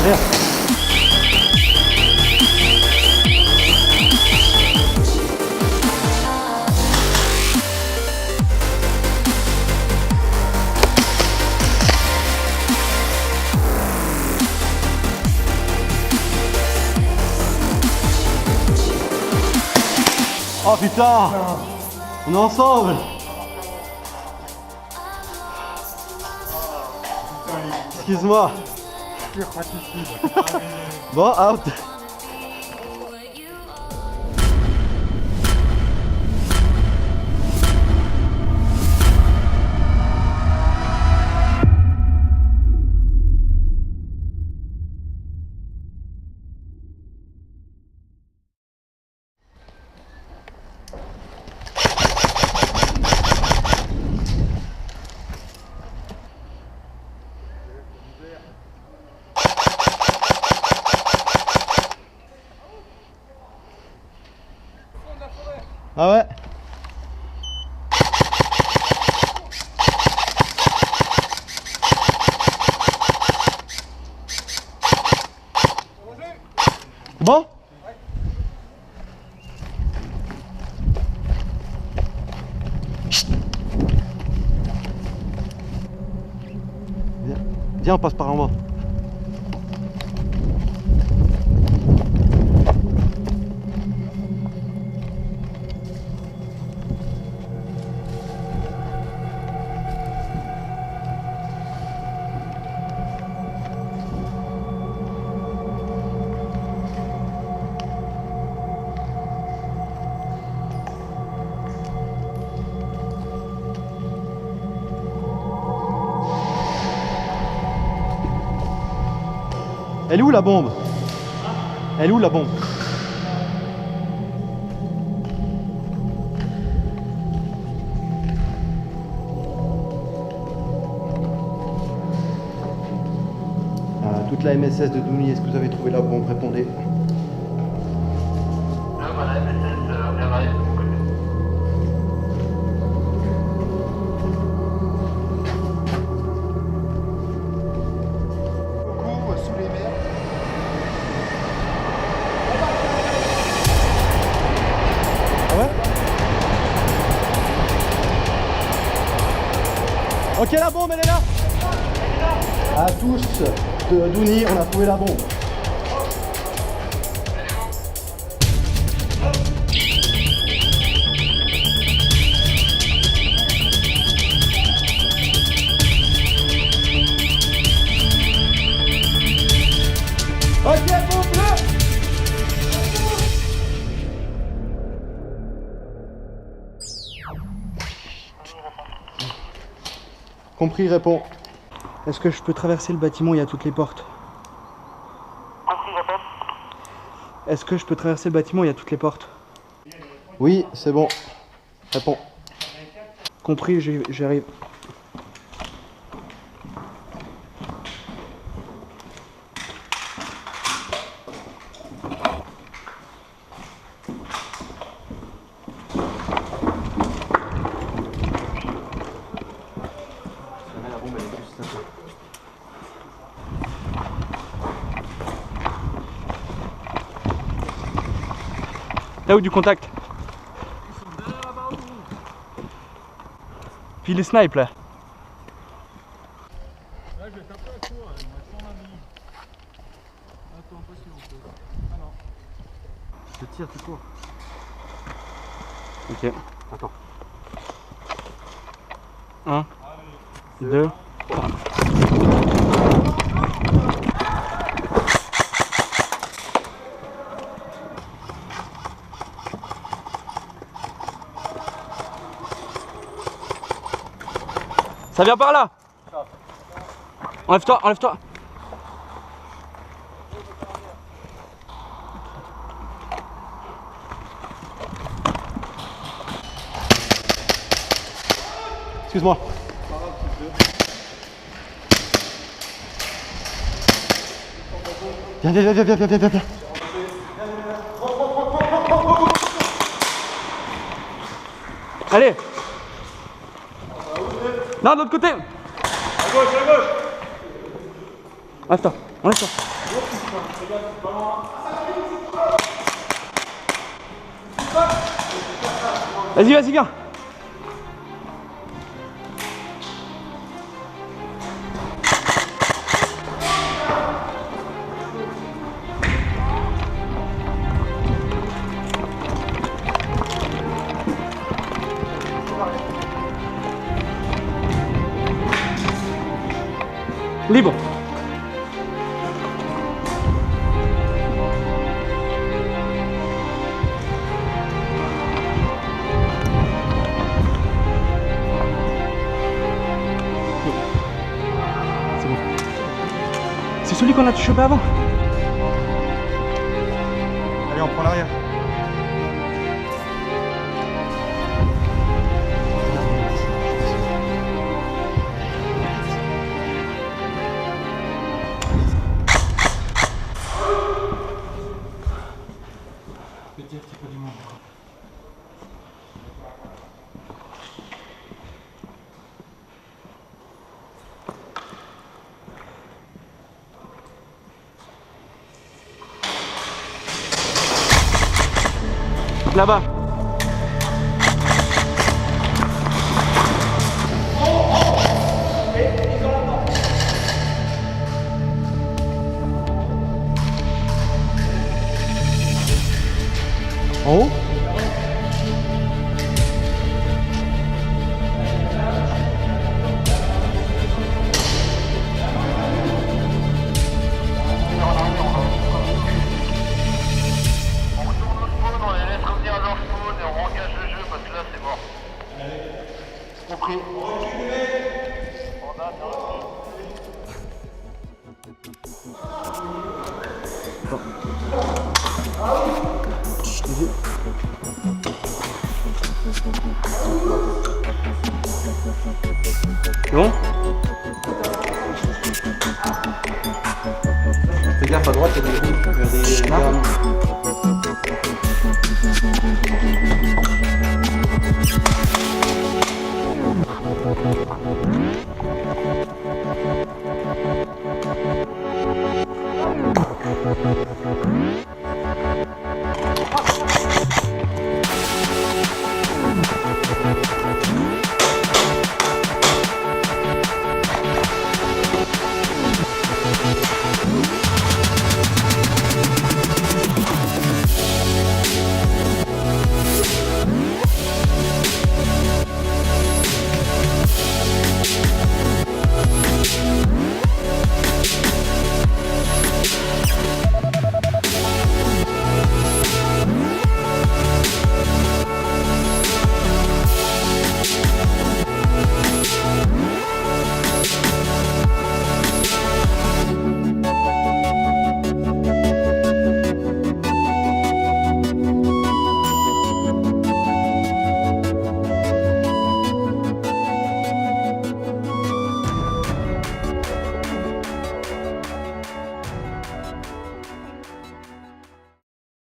rien. Oh putain, on est ensemble. Excuse-moi. Bon, out. Ah ouais. Bon. Viens. Viens, on passe par en bas. Elle est où la bombe? Elle est où la bombe? Toute la MSS de Douny, est-ce que vous avez trouvé la bombe? Répondez. Voilà, MSS, elle arrive de mon côté. Beaucoup sous les mers. Ah ouais? Ok, la bombe, elle est là. À tous de Douny, on a trouvé la bombe. Ok, bombe bleue. Compris, répond. Est-ce que je peux traverser le bâtiment? Il y a toutes les portes. Est-ce que je peux traverser le bâtiment? Il y a toutes les portes. Oui, c'est bon. Réponds. Compris, j'arrive. Là où du contact. Puis les snipes là. Là, je vais taper à court, il me reste 120 minutes. Attends, pas si longtemps. Ah non. Je tire, tu cours. Ok, attends. 1, 2, 3. Ça vient par là. Enlève-toi, enlève-toi. Excuse-moi. Viens, viens, viens, viens, viens, viens, viens, viens. Allez. Non, de l'autre côté. À gauche, à gauche. Enlève-toi, enlève-toi. Vas-y, vas-y, viens. Libre. C'est bon. C'est celui qu'on a chopé avant. Allez, on prend l'arrière. Je peux te dire qu'il y a pas du monde encore. Là-bas. En haut? On les laisse revenir à leur spawn et on engage le jeu parce que là c'est mort. Compris. C'est bon? Fais gaffe à droite, il y a des roues, il y a des pyramides.